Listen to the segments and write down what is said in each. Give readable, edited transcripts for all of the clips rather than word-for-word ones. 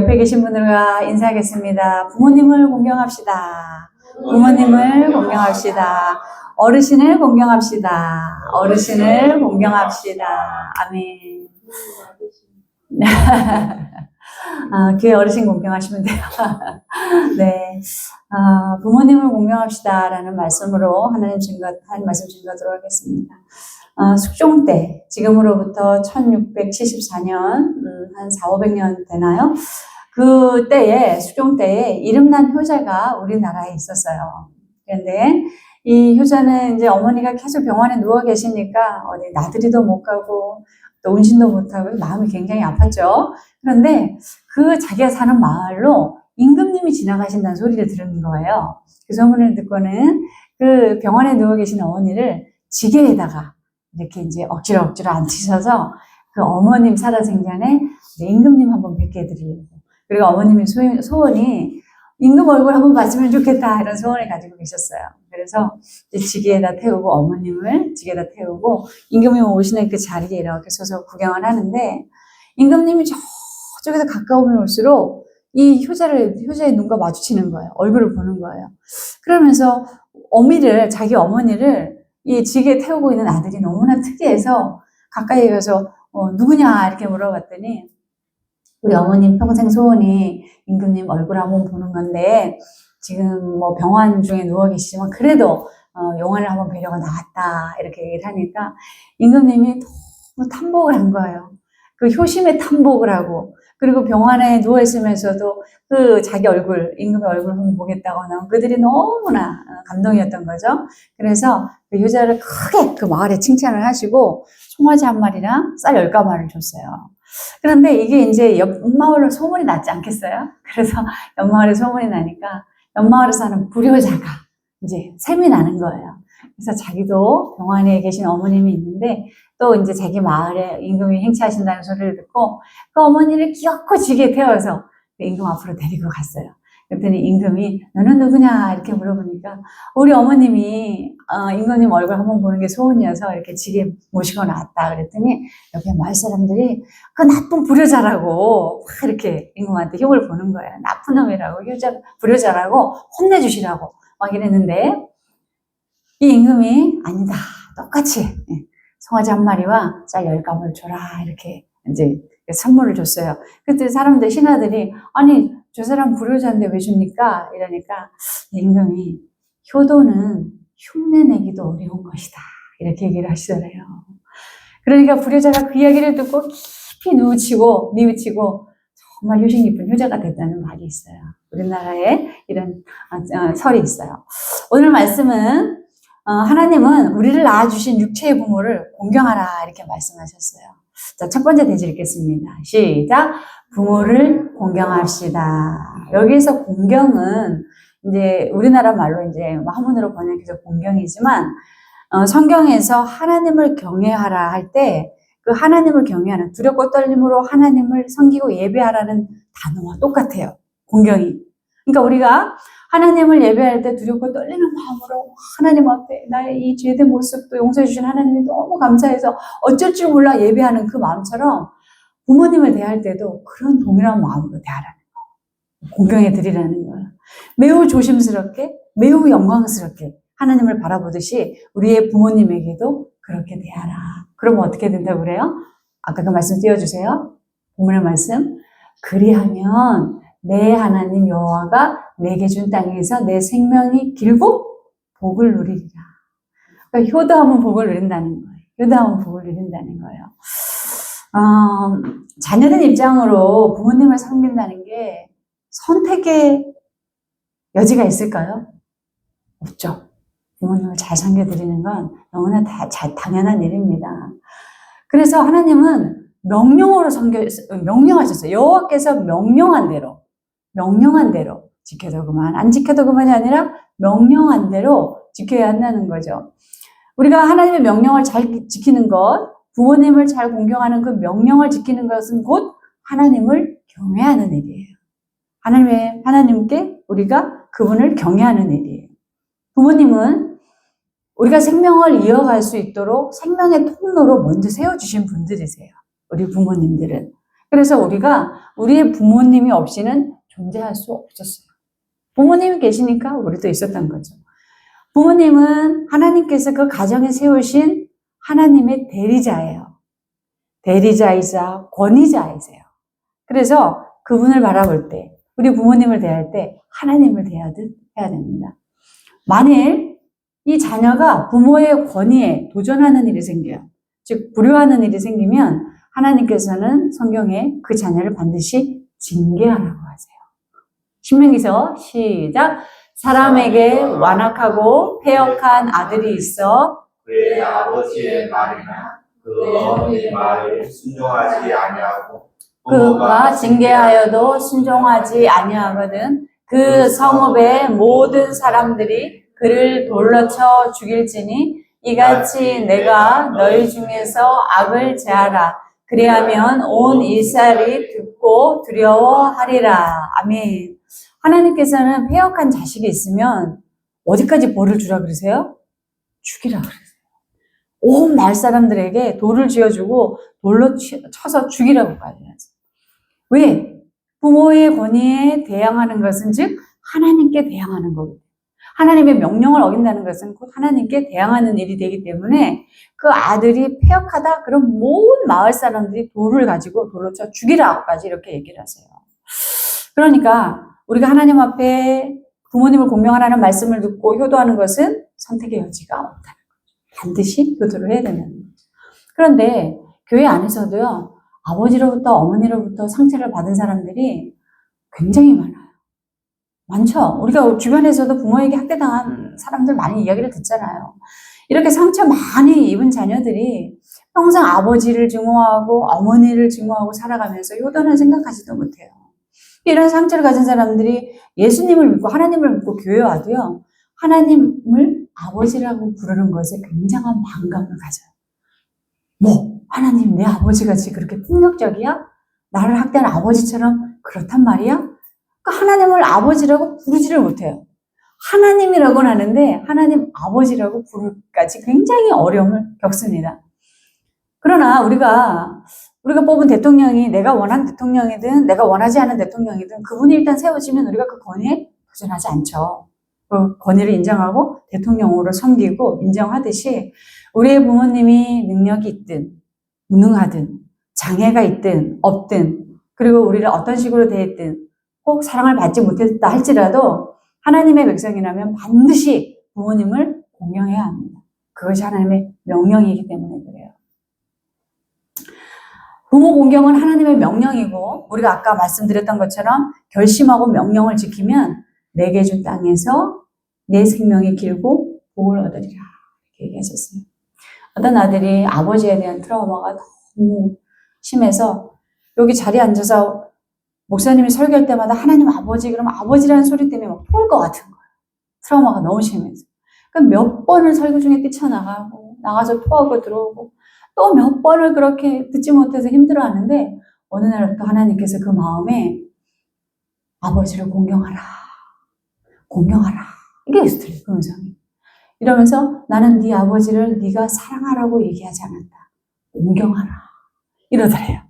옆에 계신 분들과 인사하겠습니다. 부모님을 공경합시다. 부모님을 공경합시다. 어르신을 공경합시다. 어르신을 공경합시다. 아멘. 교회 어르신 공경하시면 돼요. 네. 부모님을 공경합시다라는 말씀으로 하나님 말씀 증거하도록 하겠습니다. 숙종 때, 지금으로부터 1674년, 한 400~500년 되나요? 그 때에, 숙종 때에 이름난 효자가 우리나라에 있었어요. 그런데 이 효자는 이제 어머니가 계속 병원에 누워 계시니까 어디 나들이도 못 가고 또 운신도 못 하고 마음이 굉장히 아팠죠. 그런데 그 자기가 사는 마을로 임금님이 지나가신다는 소리를 들은 거예요. 그 소문을 듣고는 그 병원에 누워 계신 어머니를 지게에다가 이렇게 이제 억지로 앉히셔서 그 어머님 살아생전에 임금님 한번 뵙게 해드리려고. 그리고 어머님의 소원이 임금 얼굴 한번 봤으면 좋겠다 이런 소원을 가지고 계셨어요. 그래서 이제 지게에다 태우고 어머님을 지게에다 태우고 임금님이 오시는 그 자리에 이렇게 서서 구경을 하는데 임금님이 저쪽에서 가까우면 올수록 이 효자의 눈과 마주치는 거예요. 얼굴을 보는 거예요. 그러면서 자기 어머니를 이 지게에 태우고 있는 아들이 너무나 특이해서 가까이 가서 누구냐 이렇게 물어봤더니 우리 어머님 평생 소원이 임금님 얼굴 한번 보는 건데 지금 뭐 병원 중에 누워 계시지만 그래도 영화를 한번 뵈려고 나왔다 이렇게 얘기를 하니까 임금님이 너무 탐복을 한 거예요. 그 효심에 탐복을 하고 그리고 병원에 누워 있으면서도 그 자기 얼굴, 임금의 얼굴 한번 보겠다고 하는 그들이 너무나 감동이었던 거죠. 그래서 그 효자를 크게 그 마을에 칭찬을 하시고 송아지 한 마리랑 쌀 10가마를 줬어요. 그런데 이게 이제 옆마을로 소문이 났지 않겠어요? 그래서 옆마을에 소문이 나니까 옆마을에 사는 불효자가 이제 셈이 나는 거예요. 그래서 자기도 병원에 계신 어머님이 있는데 또 이제 자기 마을에 임금이 행차하신다는 소리를 듣고 그 어머니를 기어코 지게에 태워서 그 임금 앞으로 데리고 갔어요. 그랬더니 임금이 너는 누구냐 이렇게 물어보니까 우리 어머님이 임금님 얼굴 한번 보는 게 소원이어서 이렇게 지게 모시고 나왔다 그랬더니 옆에 마을 사람들이 그 나쁜 불효자라고 막 이렇게 임금한테 흉을 보는 거예요. 나쁜 놈이라고 불효자라고 혼내주시라고 막 이랬는데 이 임금이 아니다 똑같이 송아지 한 마리와 쌀 10가마를 줘라 이렇게 이제 선물을 줬어요. 그때 사람들 신하들이 아니 저 사람 불효자인데 왜 줍니까? 이러니까 임금이 효도는 흉내내기도 어려운 것이다 이렇게 얘기를 하시더래요. 그러니까 불효자가 그 이야기를 듣고 깊이 뉘우치고 정말 효심 깊은 효자가 됐다는 말이 있어요. 우리나라에 이런 설이 있어요. 오늘 말씀은 하나님은 우리를 낳아주신 육체의 부모를 공경하라 이렇게 말씀하셨어요. 자, 첫 번째 대절 읽겠습니다. 시작. 부모를 공경합시다. 여기서 공경은 이제 우리나라 말로 이제 한문으로 번역해서 공경이지만 성경에서 하나님을 경외하라 할 때 그 하나님을 경외하는 두렵고 떨림으로 하나님을 섬기고 예배하라는 단어와 똑같아요. 공경이. 그러니까 우리가 하나님을 예배할 때 두렵고 떨리는 마음으로 하나님 앞에 나의 이 죄된 모습도 용서해 주신 하나님이 너무 감사해서 어쩔 줄 몰라 예배하는 그 마음처럼 부모님을 대할 때도 그런 동일한 마음으로 대하라는 거예요. 공경해 드리라는 거예요. 매우 조심스럽게 매우 영광스럽게 하나님을 바라보듯이 우리의 부모님에게도 그렇게 대하라. 그러면 어떻게 된다고 그래요? 아까 그 말씀 띄워주세요. 본문의 말씀. 그리하면 내 하나님 여호와가 내게 준 땅에서 내 생명이 길고 복을 누리리라. 그러니까 효도하면 복을 누린다는 거예요. 효도하면 복을 누린다는 거예요. 자녀된 입장으로 부모님을 섬긴다는 게 선택의 여지가 있을까요? 없죠. 부모님을 잘 섬겨드리는 건 너무나 당연한 일입니다. 그래서 하나님은 명령하셨어요. 여호와께서 명령한 대로 지켜도 그만, 안 지켜도 그만이 아니라 명령한 대로 지켜야 한다는 거죠. 우리가 하나님의 명령을 잘 지키는 것, 부모님을 잘 공경하는 그 명령을 지키는 것은 곧 하나님을 경외하는 일이에요. 하나님께 우리가 그분을 경외하는 일이에요. 부모님은 우리가 생명을 이어갈 수 있도록 생명의 통로로 먼저 세워주신 분들이세요. 우리 부모님들은. 그래서 우리가 우리의 부모님이 없이는 존재할 수 없었어요. 부모님이 계시니까 우리도 있었던 거죠. 부모님은 하나님께서 그 가정에 세우신 하나님의 대리자예요. 대리자이자 권위자이세요. 그래서 그분을 바라볼 때, 우리 부모님을 대할 때 하나님을 대하듯 해야 됩니다. 만일 이 자녀가 부모의 권위에 도전하는 일이 생겨요. 즉 불효하는 일이 생기면 하나님께서는 성경에 그 자녀를 반드시 징계하라고 하세요. 신명기서 시작. 사람에게 완악하고 패역한 아들이 있어 그의 아버지의 말이나 그 어머니의 말을 순종하지 아니하고 그가 징계하여도 순종하지 아니하거든 그 성읍의 모든 사람들이 그를 돌로 쳐 죽일지니 이같이 내가 너희 중에서 악을 제하라. 그리하면 온 이스라엘이 듣고 두려워하리라. 아멘. 하나님께서는 패역한 자식이 있으면 어디까지 벌을 주라 그러세요? 죽이라 그러세요. 온 마을 사람들에게 돌을 쥐어주고 돌로 쳐서 죽이라고까지 하죠. 왜? 부모의 권위에 대항하는 것은 즉 하나님께 대항하는 거거든요. 하나님의 명령을 어긴다는 것은 곧 하나님께 대항하는 일이 되기 때문에 그 아들이 패역하다 그럼 모든 마을 사람들이 돌을 가지고 돌로 쳐 죽이라고까지 이렇게 얘기를 하세요. 그러니까 우리가 하나님 앞에 부모님을 공경하라는 말씀을 듣고 효도하는 것은 선택의 여지가 없다는 거죠. 반드시 효도를 해야 된다는 거죠. 그런데 교회 안에서도요. 아버지로부터 어머니로부터 상처를 받은 사람들이 굉장히 많아요. 많죠. 우리가 주변에서도 부모에게 학대당한 사람들 많이 이야기를 듣잖아요. 이렇게 상처 많이 입은 자녀들이 평생 아버지를 증오하고 어머니를 증오하고 살아가면서 효도는 생각하지도 못해요. 이런 상처를 가진 사람들이 예수님을 믿고 하나님을 믿고 교회 와도요. 하나님을 아버지라고 부르는 것에 굉장한 반감을 가져요. 뭐 하나님 내 아버지같이 그렇게 폭력적이야? 나를 학대한 아버지처럼 그렇단 말이야? 그러니까 하나님을 아버지라고 부르지를 못해요. 하나님이라고는 하는데 하나님 아버지라고 부르기까지 굉장히 어려움을 겪습니다. 그러나 우리가 뽑은 대통령이 내가 원하는 대통령이든 내가 원하지 않은 대통령이든 그분이 일단 세워지면 우리가 그 권위에 도전하지 않죠. 그 권위를 인정하고 대통령으로 섬기고 인정하듯이 우리의 부모님이 능력이 있든 무능하든 장애가 있든 없든 그리고 우리를 어떤 식으로 대했든 꼭 사랑을 받지 못했다 할지라도 하나님의 백성이라면 반드시 부모님을 공경해야 합니다. 그것이 하나님의 명령이기 때문에 그래요. 부모 공경은 하나님의 명령이고 우리가 아까 말씀드렸던 것처럼 결심하고 명령을 지키면 내게 준 땅에서 내 생명이 길고 복을 얻으리라 이렇게 얘기하셨어요. 어떤 아들이 아버지에 대한 트라우마가 너무 심해서 여기 자리에 앉아서 목사님이 설교할 때마다 하나님 아버지 그러면 아버지라는 소리 때문에 막 토할 것 같은 거예요. 트라우마가 너무 심해서. 그러니까 몇 번을 설교 중에 뛰쳐나가고 나가서 토하고 들어오고 또 몇 번을 그렇게 듣지 못해서 힘들어하는데 어느 날부터 하나님께서 그 마음에 아버지를 공경하라. 공경하라. 이게 들려요. 그 음성이. 이러면서 나는 네 아버지를 네가 사랑하라고 얘기하지 않았다. 공경하라. 이러더래요.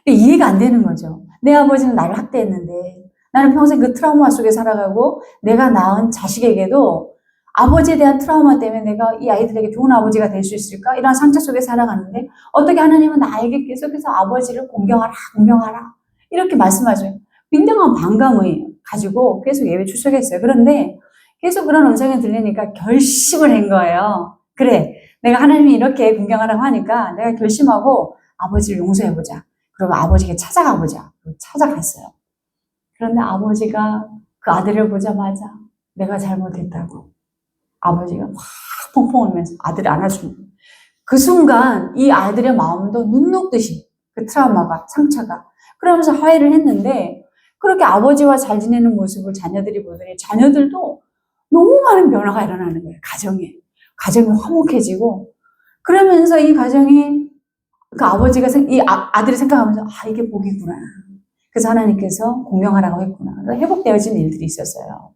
이해가 안 되는 거죠. 내 아버지는 나를 학대했는데 나는 평생 그 트라우마 속에 살아가고 내가 낳은 자식에게도 아버지에 대한 트라우마 때문에 내가 이 아이들에게 좋은 아버지가 될 수 있을까? 이런 상처 속에 살아가는데 어떻게 하나님은 나에게 계속해서 아버지를 공경하라, 공경하라 이렇게 말씀하셔요. 굉장한 반감을 가지고 계속 예배 출석했어요. 그런데 계속 그런 음성이 들리니까 결심을 한 거예요. 그래, 내가 하나님이 이렇게 공경하라고 하니까 내가 결심하고 아버지를 용서해보자. 그리고 아버지에게 찾아가보자. 찾아갔어요. 그런데 아버지가 그 아들을 보자마자 내가 잘못했다고 아버지가 확 펑펑 울면서 아들을 안아줍니다. 그 순간 이 아들의 마음도 눈 녹듯이 그 트라우마가 상처가 그러면서 화해를 했는데 그렇게 아버지와 잘 지내는 모습을 자녀들이 보더니 자녀들도 너무 많은 변화가 일어나는 거예요. 가정이 화목해지고 그러면서 이 가정이 그 아버지가 아들이 생각하면서 이게 복이구나. 그래서 하나님께서 공경하라고 했구나. 그래서 회복되어진 일들이 있었어요.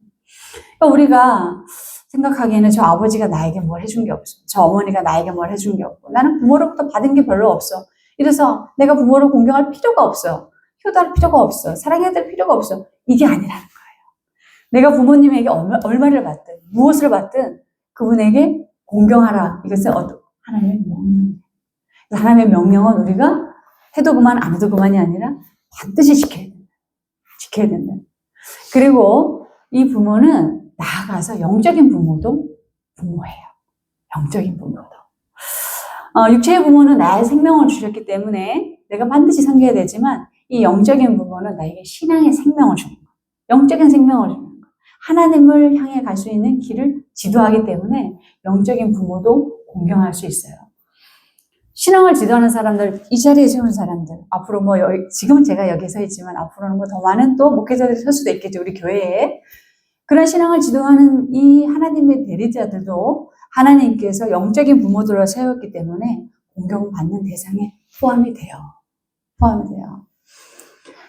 그러니까 우리가 생각하기에는 저 아버지가 나에게 뭘 해준 게 없어. 저 어머니가 나에게 뭘 해준 게 없고 나는 부모로부터 받은 게 별로 없어. 이래서 내가 부모를 공경할 필요가 없어. 효도할 필요가 없어. 사랑해야 될 필요가 없어. 이게 아니라는 거예요. 내가 부모님에게 얼마를 받든 무엇을 받든 그분에게 공경하라. 이것은 하나님의 명령이에요. 하나님의 명령은 우리가 해도 그만 안 해도 그만이 아니라 반드시 지켜야 된다. 지켜야 된다. 그리고 이 부모는 나아가서 영적인 부모도 부모예요. 영적인 부모도. 육체의 부모는 나의 생명을 주셨기 때문에 내가 반드시 섬겨야 되지만 이 영적인 부모는 나에게 신앙의 생명을 주는 거예요. 영적인 생명을 주는 거예요. 하나님을 향해 갈 수 있는 길을 지도하기 때문에 영적인 부모도 공경할 수 있어요. 신앙을 지도하는 사람들, 이 자리에 세운 사람들, 앞으로 지금은 제가 여기 서 있지만 앞으로는 더 많은 또 목회자들이 설 수도 있겠죠, 우리 교회에. 그런 신앙을 지도하는 이 하나님의 대리자들도 하나님께서 영적인 부모들로 세웠기 때문에 공경받는 대상에 포함이 돼요.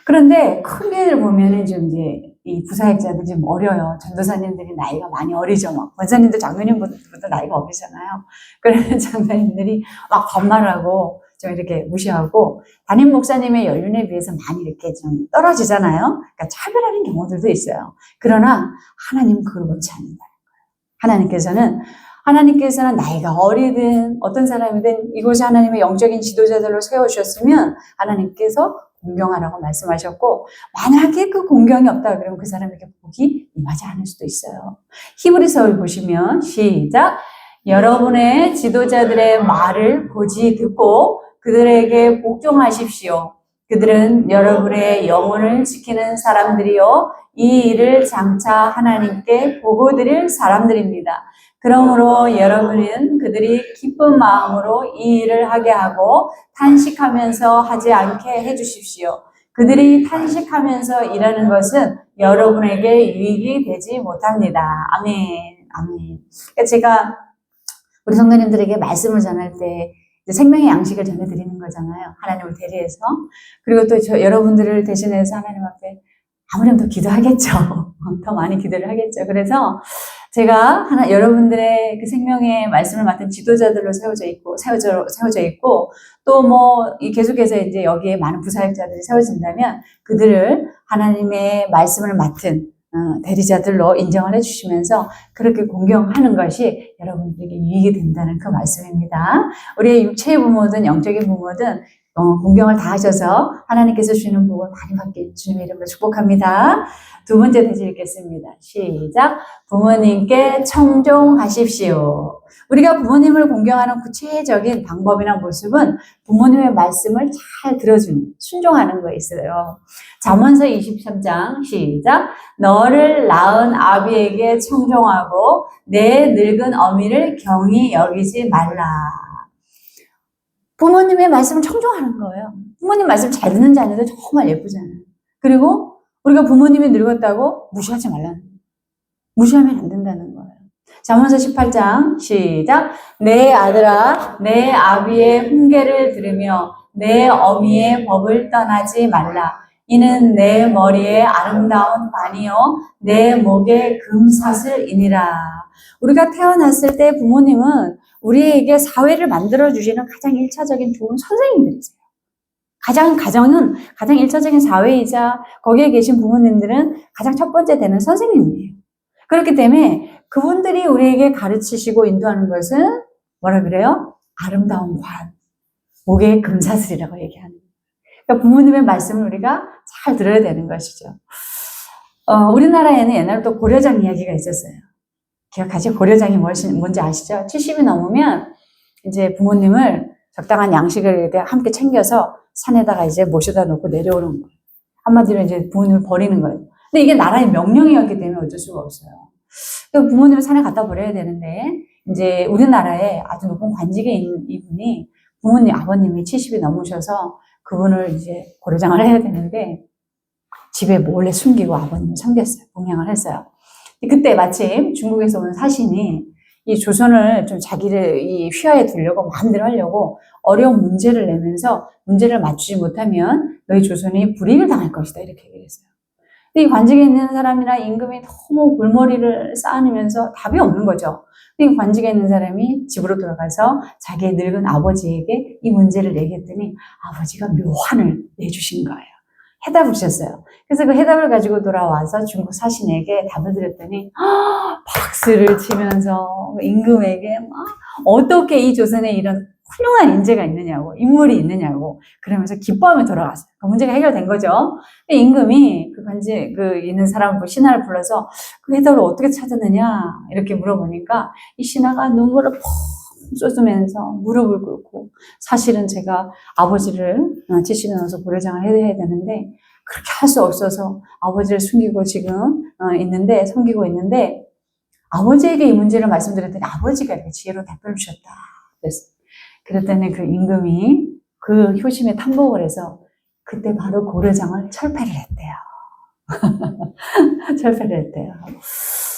그런데 큰 교회를 보면은 좀 이제 이 부사역자들이 좀 어려요. 전도사님들이 나이가 많이 어리죠. 막 권사님들 장로님보다 나이가 어리잖아요. 그러면 장로님들이 막 반말하고 좀 이렇게 무시하고 담임 목사님의 연륜에 비해서 많이 이렇게 좀 떨어지잖아요. 그러니까 차별하는 경우들도 있어요. 그러나 하나님은 그걸 원치 않는다는 거예요. 하나님께서는 나이가 어리든 어떤 사람이든 이곳에 하나님의 영적인 지도자들로 세워주셨으면 하나님께서 공경하라고 말씀하셨고, 만약에 그 공경이 없다 그러면 그 사람에게 복이 임하지 않을 수도 있어요. 히브리서를 보시면 시작. 여러분의 지도자들의 말을 고지 듣고 그들에게 복종하십시오. 그들은 여러분의 영혼을 지키는 사람들이요 이 일을 장차 하나님께 보고 드릴 사람들입니다. 그러므로 여러분은 그들이 기쁜 마음으로 이 일을 하게 하고 탄식하면서 하지 않게 해주십시오. 그들이 탄식하면서 일하는 것은 여러분에게 유익이 되지 못합니다. 아멘. 그러니까 제가 우리 성도님들에게 말씀을 전할 때 생명의 양식을 전해드리는 거잖아요. 하나님을 대리해서. 그리고 또 여러분들을 대신해서 하나님 앞에 아무래도 더 기도하겠죠. 더 많이 기도를 하겠죠. 그래서 제가 여러분들의 그 생명의 말씀을 맡은 지도자들로 세워져 있고, 또 계속해서 이제 여기에 많은 부사역자들이 세워진다면 그들을 하나님의 말씀을 맡은 대리자들로 인정을 해주시면서 그렇게 공경하는 것이 여러분들에게 유익이 된다는 그 말씀입니다. 우리의 육체의 부모든 영적인 부모든 공경을 다 하셔서 하나님께서 주시는 복을 많이 받게 주님의 이름으로 축복합니다. 두 번째 대지 읽겠습니다. 시작. 부모님께 청종하십시오. 우리가 부모님을 공경하는 구체적인 방법이나 모습은 부모님의 말씀을 잘 들어주는, 순종하는 거에 있어요. 잠언서 23장 시작. 너를 낳은 아비에게 청종하고 내 늙은 어미를 경히 여기지 말라. 부모님의 말씀을 청종하는 거예요. 부모님 말씀 잘 듣는 자녀들 정말 예쁘잖아요. 그리고 우리가 부모님이 늙었다고 무시하지 말라는 거예요. 무시하면 안 된다는 거예요. 잠언서 18장 시작. 내 아들아 내 아비의 훈계를 들으며 내 어미의 법을 떠나지 말라. 이는 내 머리에 아름다운 관이요 내 목에 금사슬이니라. 우리가 태어났을 때 부모님은 우리에게 사회를 만들어주시는 가장 1차적인 좋은 선생님들이세요. 가정은 가장 1차적인 사회이자 거기에 계신 부모님들은 가장 첫 번째 되는 선생님이에요. 그렇기 때문에 그분들이 우리에게 가르치시고 인도하는 것은 뭐라 그래요? 아름다운 관, 목에 금사슬이라고 얘기하는 거예요. 그러니까 부모님의 말씀을 우리가 잘 들어야 되는 것이죠. 우리나라에는 옛날부터 고려장 이야기가 있었어요. 기억하죠? 고려장이 뭔지 아시죠? 70이 넘으면 이제 부모님을 적당한 양식을 함께 챙겨서 산에다가 이제 모셔다 놓고 내려오는 거예요. 한마디로 이제 부모님을 버리는 거예요. 근데 이게 나라의 명령이었기 때문에 어쩔 수가 없어요. 그러니까 부모님을 산에 갖다 버려야 되는데, 이제 우리나라에 아주 높은 관직에 있는 이분이 아버님이 70이 넘으셔서 그분을 이제 고려장을 해야 되는데, 집에 몰래 숨기고 아버님을 섬겼어요. 봉양을 했어요. 그때 마침 중국에서 온 사신이 이 조선을 좀 자기를 이 휘하에 두려고 마음대로 하려고 어려운 문제를 내면서 문제를 맞추지 못하면 너희 조선이 불이익을 당할 것이다 이렇게 얘기를 했어요. 근데 이 관직에 있는 사람이나 임금이 너무 골머리를 쌓으면서 답이 없는 거죠. 이 관직에 있는 사람이 집으로 돌아가서 자기의 늙은 아버지에게 이 문제를 얘기했더니 아버지가 묘한을 내주신 거예요. 해답을 주셨어요. 그래서 그 해답을 가지고 돌아와서 중국 사신에게 답을 드렸더니 박수를 치면서 임금에게 막 어떻게 이 조선에 이런 훌륭한 인재가 있느냐고, 인물이 있느냐고 그러면서 기뻐하며 돌아갔어요. 그 문제가 해결된 거죠. 임금이 그 있는 사람을 신하를 불러서 그 해답을 어떻게 찾았느냐 이렇게 물어보니까 이 신하가 눈물을 펑 쏟으면서 무릎을 꿇고 사실은 제가 아버지를 70년 넘어서 고려장을 해야 되는데 그렇게 할 수 없어서 아버지를 숨기고 지금 섬기고 있는데 아버지에게 이 문제를 말씀드렸더니 아버지가 이렇게 지혜로 답변을 주셨다. 그랬더니 그 임금이 그 효심에 탐복을 해서 그때 바로 고려장을 철폐를 했대요. 철폐를 했대요.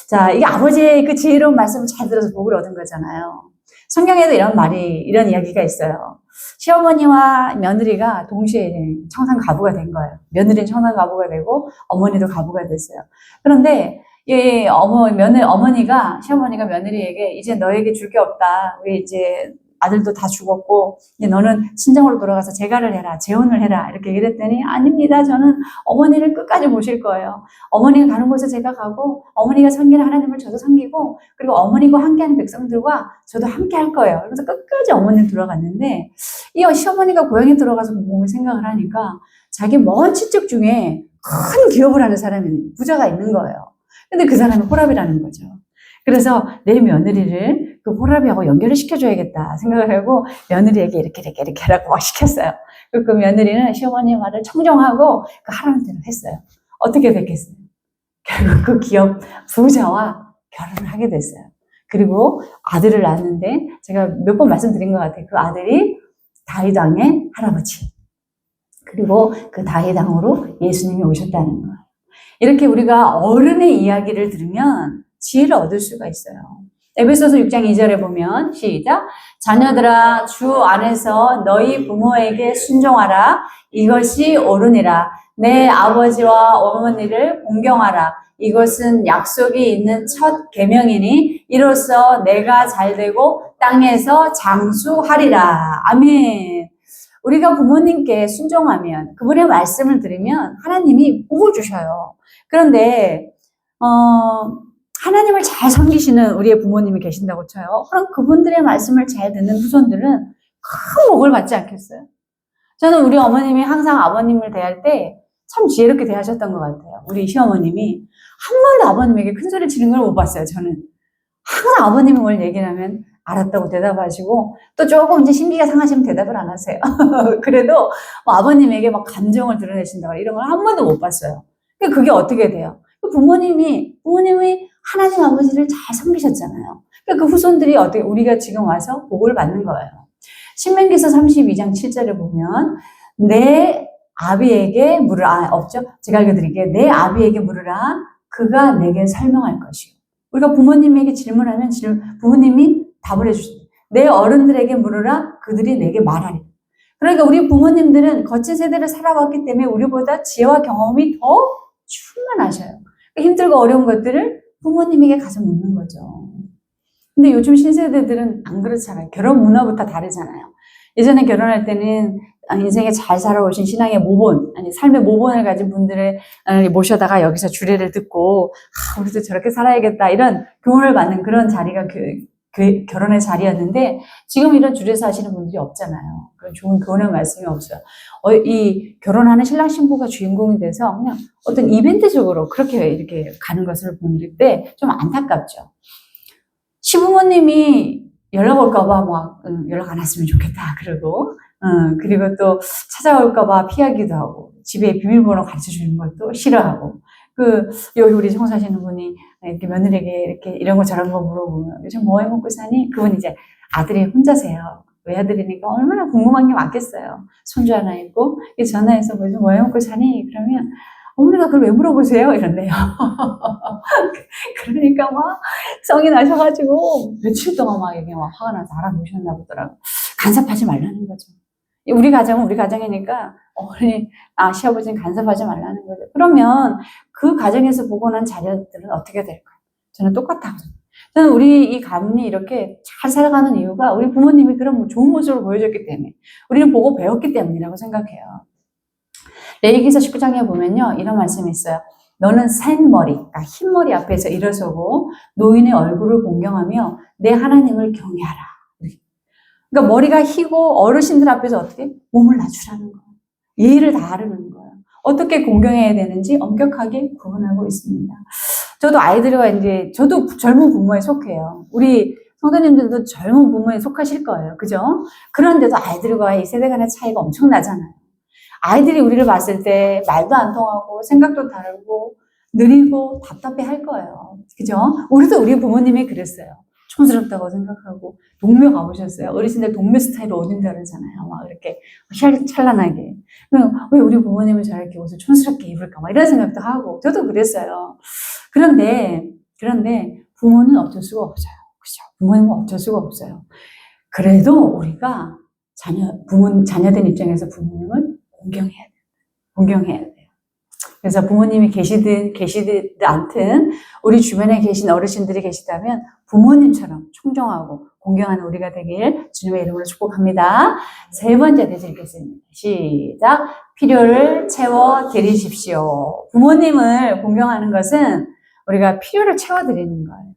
자, 이게 아버지의 그 지혜로운 말씀을 잘 들어서 복을 얻은 거잖아요. 성경에도 이런 이야기가 있어요. 시어머니와 며느리가 동시에 청산 가부가 된 거예요. 며느리는 청산 가부가 되고 어머니도 가부가 됐어요. 그런데 이 어머니가 시어머니가 며느리에게 이제 너에게 줄 게 없다. 우리 이제 아들도 다 죽었고 이제 너는 친정으로 돌아가서 재가를 해라, 재혼을 해라 이렇게 얘기했더니 아닙니다. 저는 어머니를 끝까지 모실 거예요. 어머니가 가는 곳에 제가 가고 어머니가 섬기는 하나님을 저도 섬기고 그리고 어머니와 함께하는 백성들과 저도 함께 할 거예요. 그래서 끝까지 어머니는 돌아갔는데 이 시어머니가 고향에 들어가서 몸을 생각을 하니까 자기 먼 친척 중에 큰 기업을 하는 사람이 부자가 있는 거예요. 근데 그 사람이 호랍이라는 거죠. 그래서 내 며느리를 그 호랍이하고 연결을 시켜줘야겠다 생각을 하고 며느리에게 이렇게 하라고 막 시켰어요. 그 며느리는 시어머니의 말을 청정하고 그 하라는 대로 했어요. 어떻게 됐겠어요? 결국 그 기업 부자와 결혼을 하게 됐어요. 그리고 아들을 낳았는데 제가 몇 번 말씀드린 것 같아요. 그 아들이 다윗왕의 할아버지. 그리고 그 다윗왕으로 예수님이 오셨다는 거예요. 이렇게 우리가 어른의 이야기를 들으면 지혜를 얻을 수가 있어요. 에베소서 6장 2절에 보면 시작. 자녀들아 주 안에서 너희 부모에게 순종하라. 이것이 옳으니라. 내 아버지와 어머니를 공경하라. 이것은 약속이 있는 첫 계명이니 이로써 내가 잘되고 땅에서 장수하리라. 아멘. 우리가 부모님께 순종하면 그분의 말씀을 들으면 하나님이 복을 주셔요. 그런데 하나님을 잘 섬기시는 우리의 부모님이 계신다고 쳐요. 그럼 그분들의 말씀을 잘 듣는 후손들은 큰 복을 받지 않겠어요? 저는 우리 어머님이 항상 아버님을 대할 때 참 지혜롭게 대하셨던 것 같아요. 우리 시어머님이 한 번도 아버님에게 큰 소리 치는 걸 못 봤어요. 저는 항상 아버님이 뭘 얘기를 하면 알았다고 대답하시고 또 조금 이제 심기가 상하시면 대답을 안 하세요. 그래도 뭐 아버님에게 막 감정을 드러내신다거나 이런 걸 한 번도 못 봤어요. 그게 어떻게 돼요? 부모님이 하나님 아버지를 잘 섬기셨잖아요. 그 후손들이 어떻게 우리가 지금 와서 복을 받는 거예요. 신명기서 32장 7절에 보면 내 아비에게 물으라. 없죠? 제가 읽어드릴게요. 내 아비에게 물으라. 그가 내게 설명할 것이요. 우리가 부모님에게 질문하면 부모님이 답을 해주십니다. 내 어른들에게 물으라. 그들이 내게 말하리. 그러니까 우리 부모님들은 거친 세대를 살아왔기 때문에 우리보다 지혜와 경험이 더 충만하셔요. 힘들고 어려운 것들을 부모님에게 가서 묻는 거죠. 근데 요즘 신세대들은 안 그렇잖아요. 결혼 문화부터 다르잖아요. 예전에 결혼할 때는 인생에 잘 살아오신 신앙의 모본, 아니 삶의 모본을 가진 분들을 모셔다가 여기서 주례를 듣고 우리도 저렇게 살아야겠다 이런 교훈을 받는 그런 자리가 결혼의 자리였는데 지금 이런 주례사 하시는 분들이 없잖아요. 그런 좋은 교훈의 말씀이 없어요. 이 결혼하는 신랑 신부가 주인공이 돼서 그냥 어떤 이벤트적으로 그렇게 이렇게 가는 것을 볼 때 좀 안타깝죠. 시부모님이 연락 올까봐 막 연락 안 왔으면 좋겠다 그러고 그리고 또 찾아올까봐 피하기도 하고 집에 비밀번호 가르쳐 주는 것도 싫어하고 여기 우리 청소하시는 분이 이렇게 며느리에게 이렇게 이런 거 저런 거 물어보면 요즘 뭐 해 먹고 사니? 그분 이제 아들이 혼자세요. 외아들이니까 얼마나 궁금한 게 많겠어요. 손주 하나 있고 전화해서 요즘 뭐 해 먹고 사니? 그러면 어머니가 그걸 왜 물어보세요? 이런데요. 그러니까 막 성이 나셔가지고 며칠 동안 막 이게 막 화가 나서 알아보셨나 보더라고. 간섭하지 말라는 거죠. 우리 가정은 우리 가정이니까 시아버지는 간섭하지 말라는 거죠. 그러면 그 가정에서 보고 난 자녀들은 어떻게 될까요? 저는 똑같다고 생각해요. 저는 우리 이 가문이 이렇게 잘 살아가는 이유가 우리 부모님이 그런 좋은 모습을 보여줬기 때문에 우리는 보고 배웠기 때문이라고 생각해요. 레위기서 19장에 보면요, 이런 말씀이 있어요. 너는 센 머리, 그러니까 흰 머리 앞에서 일어서고 노인의 얼굴을 공경하며 내 하나님을 경외하라. 그러니까 머리가 희고 어르신들 앞에서 어떻게 몸을 낮추라는 거예요. 예의를 다하라는 거예요. 어떻게 공경해야 되는지 엄격하게 구분하고 있습니다. 저도 아이들과 이제 저도 젊은 부모에 속해요. 우리 성도님들도 젊은 부모에 속하실 거예요. 그죠? 그런데도 아이들과의 세대 간의 차이가 엄청나잖아요. 아이들이 우리를 봤을 때 말도 안 통하고 생각도 다르고 느리고 답답해 할 거예요. 그죠? 우리도 우리 부모님이 그랬어요. 촌스럽다고 생각하고 동묘 가보셨어요? 어르신들 동묘 스타일을 어딘다 그러잖아요. 막 이렇게 찬란하게. 왜 우리 부모님은 저렇게 옷을 촌스럽게 입을까? 막 이런 생각도 하고 저도 그랬어요. 그런데 부모는 어쩔 수가 없어요. 그죠? 부모님은 어쩔 수가 없어요. 그래도 우리가 자녀된 입장에서 부모님을 공경해야 돼요. 공경해야 돼요. 그래서 부모님이 계시든 않든 우리 주변에 계신 어르신들이 계시다면 부모님처럼 충정하고 공경하는 우리가 되길 주님의 이름으로 축복합니다. 세 번째 되시겠습니다. 시작. 필요를 채워드리십시오. 부모님을 공경하는 것은 우리가 필요를 채워드리는 거예요.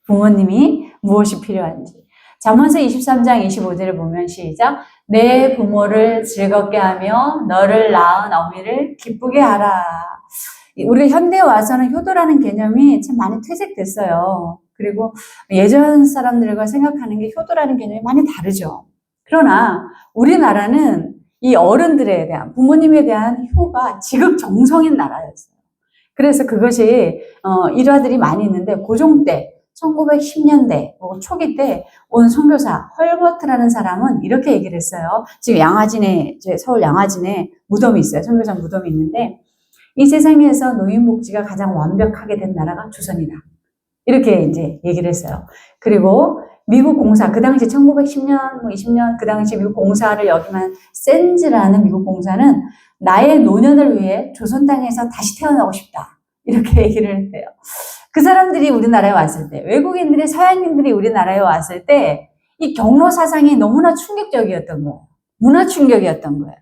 부모님이 무엇이 필요한지. 잠언서 23장 25절을 보면 시작. 내 부모를 즐겁게 하며 너를 낳은 어미를 기쁘게 하라. 우리가 현대에 와서는 효도라는 개념이 참 많이 퇴색됐어요. 그리고 예전 사람들과 생각하는 게 효도라는 개념이 많이 다르죠. 그러나 우리나라는 이 어른들에 대한 부모님에 대한 효가 지극정성인 나라였어요. 그래서 그것이 일화들이 많이 있는데 고종 때 1910년대 초기 때 온 선교사 헐버트라는 사람은 이렇게 얘기를 했어요. 지금 서울 양화진에 무덤이 있어요. 선교사 무덤이 있는데 이 세상에서 노인복지가 가장 완벽하게 된 나라가 조선이다. 이렇게 이제 얘기를 했어요. 그리고 미국 공사, 그 당시 1910년, 20년 그 당시 미국 공사를 역임한 샌즈라는 미국 공사는 나의 노년을 위해 조선 땅에서 다시 태어나고 싶다. 이렇게 얘기를 했대요. 그 사람들이 우리나라에 왔을 때, 외국인들이, 서양인들이 우리나라에 왔을 때, 이 경로 사상이 너무나 충격적이었던 거예요. 문화 충격이었던 거예요.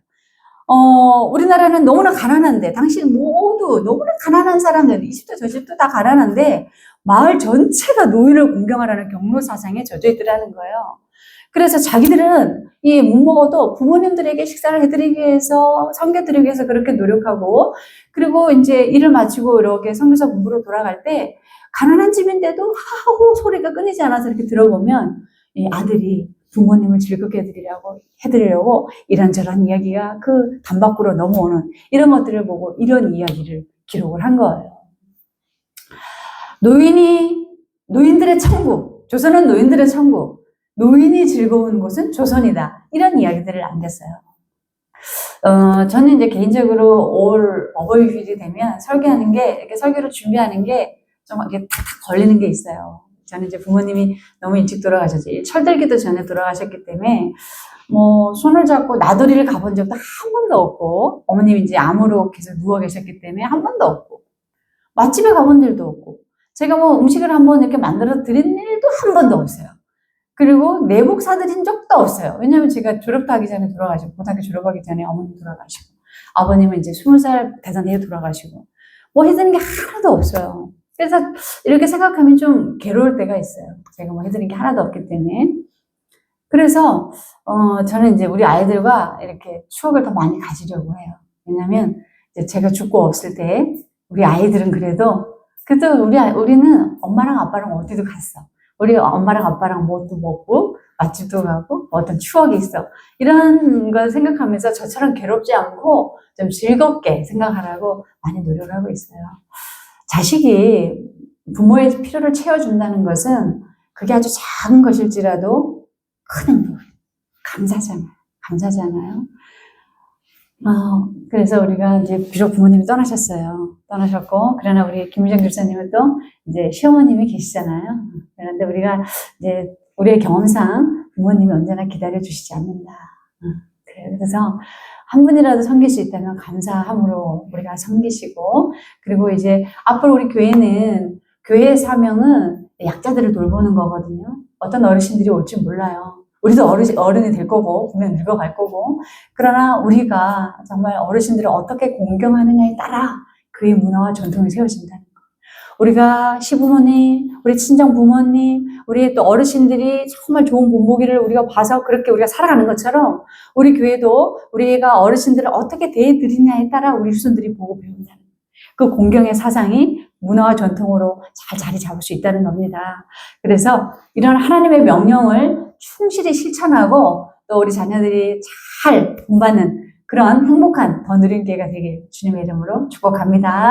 우리나라는 너무나 가난한데, 당시 모두 너무나 가난한 사람들, 이 집도 저 집도 다 가난한데, 마을 전체가 노인을 공경하라는 경로 사상에 젖어 있더라는 거예요. 그래서 자기들은 못 먹어도 부모님들에게 식사를 해드리기 위해서, 섬겨드리기 위해서 그렇게 노력하고, 그리고 이제 일을 마치고 이렇게 선교사 공부로 돌아갈 때, 가난한 집인데도 하하호 소리가 끊이지 않아서 이렇게 들어보면, 이 아들이 부모님을 즐겁게 해드리려고 이런저런 이야기가 그 담 밖으로 넘어오는 이런 것들을 보고 이런 이야기를 기록을 한 거예요. 노인들의 천국, 조선은 노인들의 천국, 노인이 즐거운 곳은 조선이다. 이런 이야기들을 남겼어요. 저는 이제 개인적으로 올 어버이휴일이 되면 설교하는 게, 이렇게 설교를 준비하는 게 좀 이렇게 탁탁 걸리는 게 있어요. 저는 이제 부모님이 너무 일찍 돌아가셨지. 철들기도 전에 돌아가셨기 때문에, 손을 잡고 나들이를 가본 적도 한 번도 없고, 어머님이 이제 암으로 계속 누워 계셨기 때문에 한 번도 없고, 맛집에 가본 일도 없고, 제가 음식을 한번 이렇게 만들어 드린 일도 한 번도 없어요. 그리고 내복 사드린 적도 없어요. 왜냐면 제가 졸업도 하기 전에 돌아가시고, 고등학교 졸업하기 전에 어머님 돌아가시고, 아버님은 이제 20살 되던 해에 돌아가시고, 해드린 게 하나도 없어요. 그래서 이렇게 생각하면 좀 괴로울 때가 있어요. 제가 해드린 게 하나도 없기 때문에. 그래서, 저는 이제 우리 아이들과 이렇게 추억을 더 많이 가지려고 해요. 왜냐면, 이제 제가 죽고 없을 때, 우리 아이들은 그래도 우리는 엄마랑 아빠랑 어디도 갔어. 우리 엄마랑 아빠랑 뭣도 먹고, 맛집도 가고, 어떤 추억이 있어. 이런 걸 생각하면서 저처럼 괴롭지 않고 좀 즐겁게 생각하라고 많이 노력을 하고 있어요. 자식이 부모의 필요를 채워준다는 것은 그게 아주 작은 것일지라도 큰 행복, 감사잖아요. 그래서 우리가 이제 비록 부모님이 떠나셨고, 그러나 우리 김유정 교사님은 또 이제 시어머님이 계시잖아요. 그런데 우리가 이제 우리의 경험상 부모님이 언제나 기다려주시지 않는다. 그래서 한 분이라도 섬길 수 있다면 감사함으로 우리가 섬기시고, 그리고 이제 앞으로 우리 교회의 사명은 약자들을 돌보는 거거든요. 어떤 어르신들이 올지 몰라요. 우리도 어른이 될 거고, 분명 늙어갈 거고. 그러나 우리가 정말 어르신들을 어떻게 공경하느냐에 따라 그의 문화와 전통이 세워진다는 거. 우리가 시부모님, 우리 친정 부모님, 우리 또 어르신들이 정말 좋은 본보기를 우리가 봐서 그렇게 우리가 살아가는 것처럼 우리 교회도 우리가 어르신들을 어떻게 대해드리냐에 따라 우리 후손들이 보고 배운다는 그 공경의 사상이 문화와 전통으로 잘 자리 잡을 수 있다는 겁니다. 그래서 이런 하나님의 명령을 충실히 실천하고 또 우리 자녀들이 잘 본받는 그런 행복한 더 누린 기회가 되길 주님의 이름으로 축복합니다.